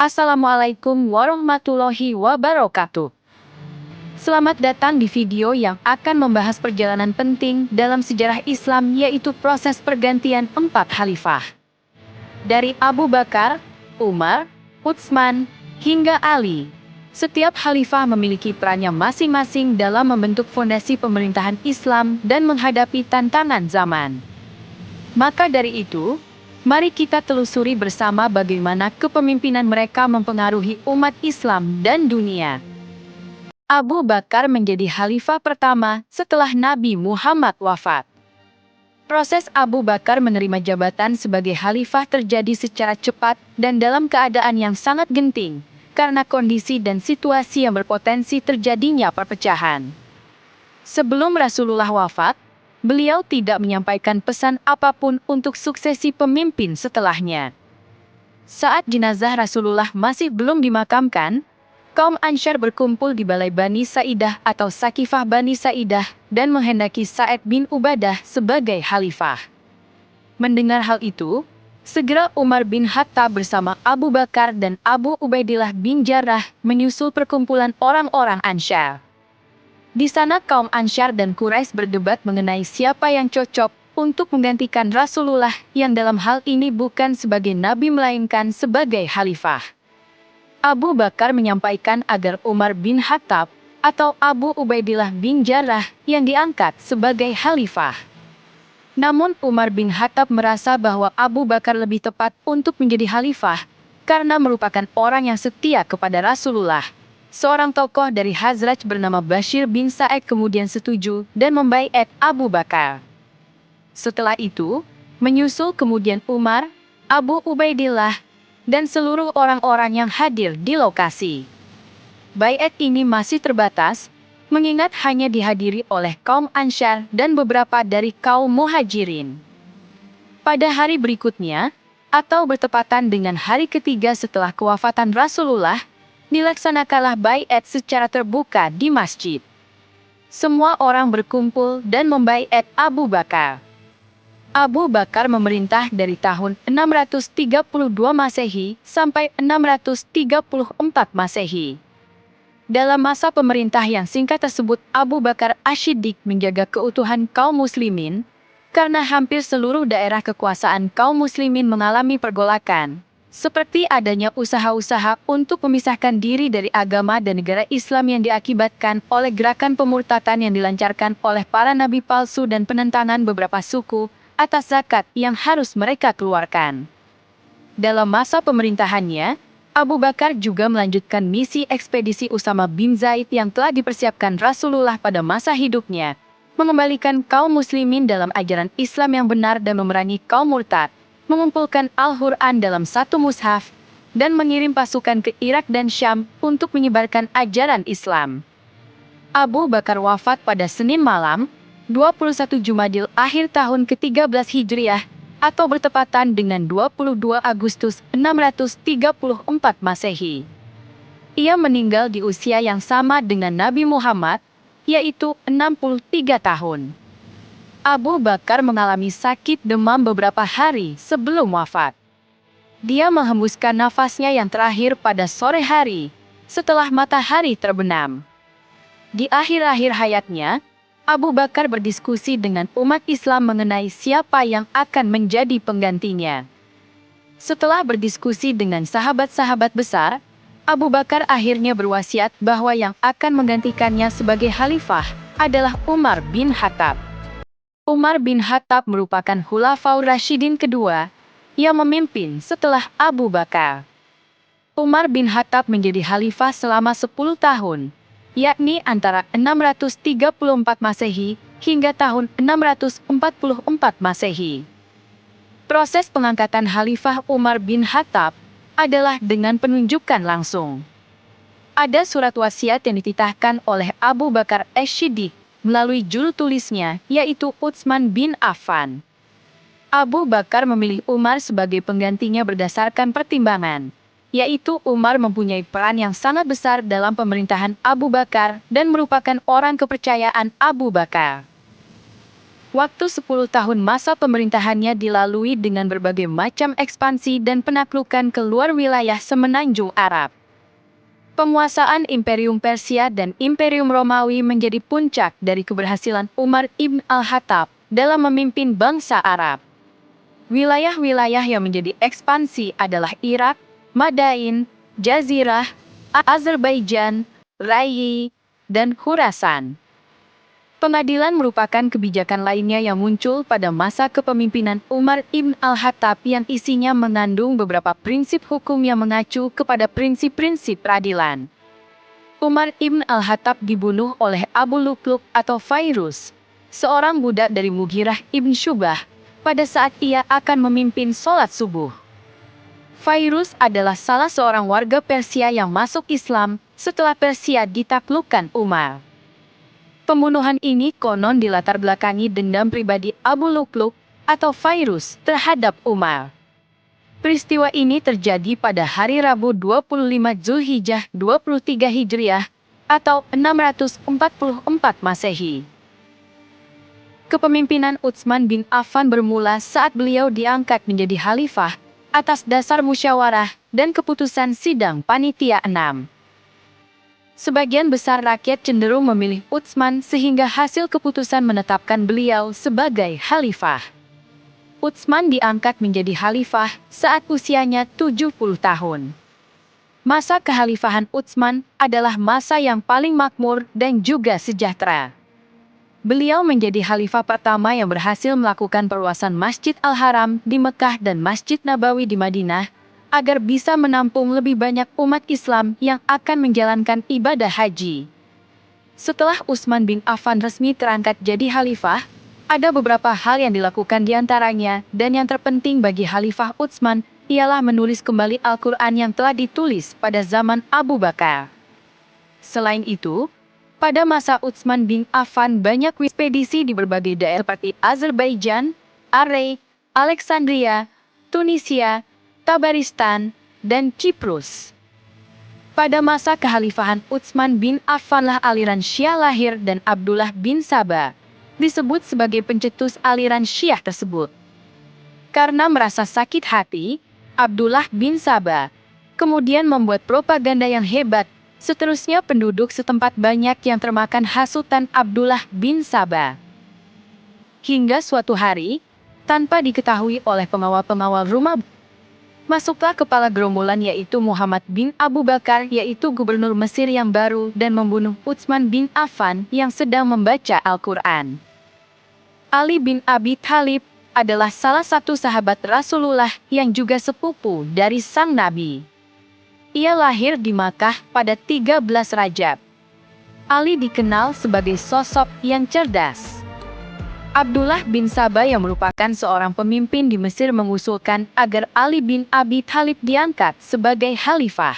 Assalamualaikum warahmatullahi wabarakatuh. Selamat datang di video yang akan membahas perjalanan penting dalam sejarah Islam, yaitu proses pergantian 4 khalifah. Dari Abu Bakar, Umar, Utsman, hingga Ali. Setiap khalifah memiliki perannya masing-masing dalam membentuk fondasi pemerintahan Islam dan menghadapi tantangan zaman. Maka dari itu, mari kita telusuri bersama bagaimana kepemimpinan mereka mempengaruhi umat Islam dan dunia. Abu Bakar menjadi khalifah pertama setelah Nabi Muhammad wafat. Proses Abu Bakar menerima jabatan sebagai khalifah terjadi secara cepat dan dalam keadaan yang sangat genting, karena kondisi dan situasi yang berpotensi terjadinya perpecahan. Sebelum Rasulullah wafat, beliau tidak menyampaikan pesan apapun untuk suksesi pemimpin setelahnya. Saat jenazah Rasulullah masih belum dimakamkan, kaum Ansyar berkumpul di Balai Bani Sa'idah atau Sakifah Bani Sa'idah dan menghendaki Sa'ad bin Ubadah sebagai khalifah. Mendengar hal itu, segera Umar bin Khattab bersama Abu Bakar dan Abu Ubaidillah bin Jarrah menyusul perkumpulan orang-orang Ansyar. Di sana kaum Ansyar dan Quraisy berdebat mengenai siapa yang cocok untuk menggantikan Rasulullah yang dalam hal ini bukan sebagai nabi melainkan sebagai khalifah. Abu Bakar menyampaikan agar Umar bin Khattab atau Abu Ubaidillah bin Jarrah yang diangkat sebagai khalifah. Namun Umar bin Khattab merasa bahwa Abu Bakar lebih tepat untuk menjadi khalifah karena merupakan orang yang setia kepada Rasulullah. Seorang tokoh dari Khazraj bernama Bashir bin Sa'id kemudian setuju dan membaiat Abu Bakar. Setelah itu, menyusul kemudian Umar, Abu Ubaidillah, dan seluruh orang-orang yang hadir di lokasi. Baiat ini masih terbatas, mengingat hanya dihadiri oleh kaum Ansyar dan beberapa dari kaum Muhajirin. Pada hari berikutnya, atau bertepatan dengan hari ketiga setelah kewafatan Rasulullah, dilaksanakanlah baiat secara terbuka di masjid. Semua orang berkumpul dan membaiat Abu Bakar. Abu Bakar memerintah dari tahun 632 Masehi sampai 634 Masehi. Dalam masa pemerintah yang singkat tersebut, Abu Bakar Asy-Siddiq menjaga keutuhan kaum muslimin, karena hampir seluruh daerah kekuasaan kaum muslimin mengalami pergolakan, seperti adanya usaha-usaha untuk memisahkan diri dari agama dan negara Islam yang diakibatkan oleh gerakan pemurtadan yang dilancarkan oleh para nabi palsu dan penentangan beberapa suku atas zakat yang harus mereka keluarkan. Dalam masa pemerintahannya, Abu Bakar juga melanjutkan misi ekspedisi Usama bin Zaid yang telah dipersiapkan Rasulullah pada masa hidupnya, mengembalikan kaum muslimin dalam ajaran Islam yang benar dan memerangi kaum murtad, mengumpulkan Al-Quran dalam satu mushaf, dan mengirim pasukan ke Irak dan Syam untuk menyebarkan ajaran Islam. Abu Bakar wafat pada Senin malam, 21 Jumadil akhir tahun ke-13 Hijriah, atau bertepatan dengan 22 Agustus 634 Masehi. Ia meninggal di usia yang sama dengan Nabi Muhammad, yaitu 63 tahun. Abu Bakar mengalami sakit demam beberapa hari sebelum wafat. Dia menghembuskan nafasnya yang terakhir pada sore hari, setelah matahari terbenam. Di akhir-akhir hayatnya, Abu Bakar berdiskusi dengan umat Islam mengenai siapa yang akan menjadi penggantinya. Setelah berdiskusi dengan sahabat-sahabat besar, Abu Bakar akhirnya berwasiat bahwa yang akan menggantikannya sebagai khalifah adalah Umar bin Khattab. Umar bin Khattab merupakan Khulafaur Rasyidin kedua yang memimpin setelah Abu Bakar. Umar bin Khattab menjadi khalifah selama 10 tahun, yakni antara 634 Masehi hingga tahun 644 Masehi. Proses pengangkatan Khalifah Umar bin Khattab adalah dengan penunjukan langsung. Ada surat wasiat yang dititahkan oleh Abu Bakar Asy-Siddiq melalui juru tulisnya, yaitu Utsman bin Affan. Abu Bakar memilih Umar sebagai penggantinya berdasarkan pertimbangan, yaitu Umar mempunyai peran yang sangat besar dalam pemerintahan Abu Bakar dan merupakan orang kepercayaan Abu Bakar. Waktu 10 tahun masa pemerintahannya dilalui dengan berbagai macam ekspansi dan penaklukan ke luar wilayah semenanjung Arab. Penguasaan Imperium Persia dan Imperium Romawi menjadi puncak dari keberhasilan Umar ibn al-Khattab dalam memimpin bangsa Arab. Wilayah-wilayah yang menjadi ekspansi adalah Irak, Madain, Jazirah, Azerbaijan, Rai, dan Khurasan. Pengadilan merupakan kebijakan lainnya yang muncul pada masa kepemimpinan Umar ibn al-Khattab yang isinya mengandung beberapa prinsip hukum yang mengacu kepada prinsip-prinsip peradilan. Umar ibn al-Khattab dibunuh oleh Abu Lu'lu' atau Fairuz, seorang budak dari Mughirah ibn Syu'bah, pada saat ia akan memimpin sholat subuh. Fairuz adalah salah seorang warga Persia yang masuk Islam setelah Persia ditaklukkan Umar. Pembunuhan ini konon dilatar belakangi dendam pribadi Abu Lu'lu' atau Fairuz terhadap Umar. Peristiwa ini terjadi pada hari Rabu 25 Zulhijjah 23 Hijriah atau 644 Masehi. Kepemimpinan Utsman bin Affan bermula saat beliau diangkat menjadi khalifah atas dasar musyawarah dan keputusan sidang panitia 6. Sebagian besar rakyat cenderung memilih Utsman sehingga hasil keputusan menetapkan beliau sebagai khalifah. Utsman diangkat menjadi khalifah saat usianya 70 tahun. Masa kekhalifahan Utsman adalah masa yang paling makmur dan juga sejahtera. Beliau menjadi khalifah pertama yang berhasil melakukan perluasan Masjid Al-Haram di Mekah dan Masjid Nabawi di Madinah, agar bisa menampung lebih banyak umat Islam yang akan menjalankan ibadah haji. Setelah Utsman bin Affan resmi terangkat jadi khalifah, ada beberapa hal yang dilakukan di antaranya, dan yang terpenting bagi Khalifah Utsman ialah menulis kembali Al-Quran yang telah ditulis pada zaman Abu Bakar. Selain itu, pada masa Utsman bin Affan banyak ekspedisi di berbagai daerah seperti Azerbaijan, Array, Alexandria, Tunisia, Tabaristan, dan Kiprus. Pada masa kekhalifahan Utsman bin Affanlah aliran Syiah lahir dan Abdullah bin Saba disebut sebagai pencetus aliran Syiah tersebut. Karena merasa sakit hati, Abdullah bin Saba kemudian membuat propaganda yang hebat. Seterusnya penduduk setempat banyak yang termakan hasutan Abdullah bin Saba. Hingga suatu hari, tanpa diketahui oleh pengawal-pengawal rumah, masuklah kepala gerombolan yaitu Muhammad bin Abu Bakar yaitu gubernur Mesir yang baru dan membunuh Utsman bin Affan yang sedang membaca Al-Quran. Ali bin Abi Thalib adalah salah satu sahabat Rasulullah yang juga sepupu dari sang Nabi. Ia lahir di Makkah pada 13 Rajab. Ali dikenal sebagai sosok yang cerdas. Abdullah bin Saba yang merupakan seorang pemimpin di Mesir mengusulkan agar Ali bin Abi Thalib diangkat sebagai khalifah.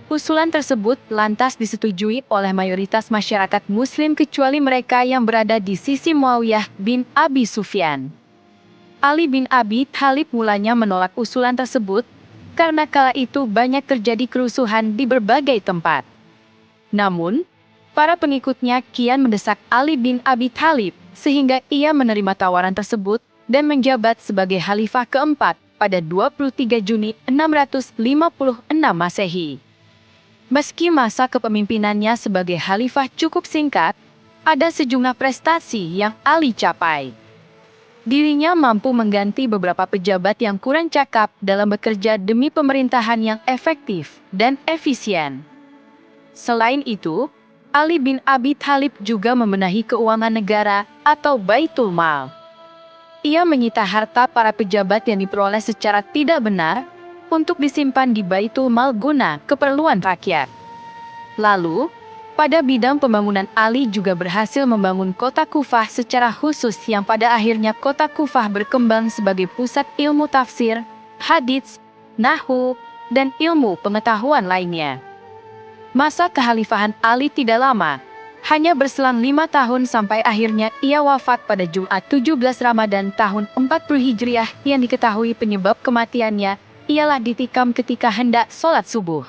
Usulan tersebut lantas disetujui oleh mayoritas masyarakat Muslim kecuali mereka yang berada di sisi Muawiyah bin Abi Sufyan. Ali bin Abi Thalib mulanya menolak usulan tersebut karena kala itu banyak terjadi kerusuhan di berbagai tempat. Namun, para pengikutnya kian mendesak Ali bin Abi Thalib sehingga ia menerima tawaran tersebut dan menjabat sebagai khalifah keempat pada 23 Juni 656 Masehi. Meski masa kepemimpinannya sebagai khalifah cukup singkat, ada sejumlah prestasi yang Ali capai. Dirinya mampu mengganti beberapa pejabat yang kurang cakap dalam bekerja demi pemerintahan yang efektif dan efisien. Selain itu, Ali bin Abi Thalib juga membenahi keuangan negara atau Baitul Mal. Ia menyita harta para pejabat yang diperoleh secara tidak benar untuk disimpan di Baitul Mal guna keperluan rakyat. Lalu, pada bidang pembangunan Ali juga berhasil membangun kota Kufah secara khusus yang pada akhirnya kota Kufah berkembang sebagai pusat ilmu tafsir, hadits, nahwu, dan ilmu pengetahuan lainnya. Masa kekhalifahan Ali tidak lama, hanya berselang 5 tahun sampai akhirnya ia wafat pada Jumat 17 Ramadan tahun 40 Hijriah yang diketahui penyebab kematiannya ialah ditikam ketika hendak sholat subuh.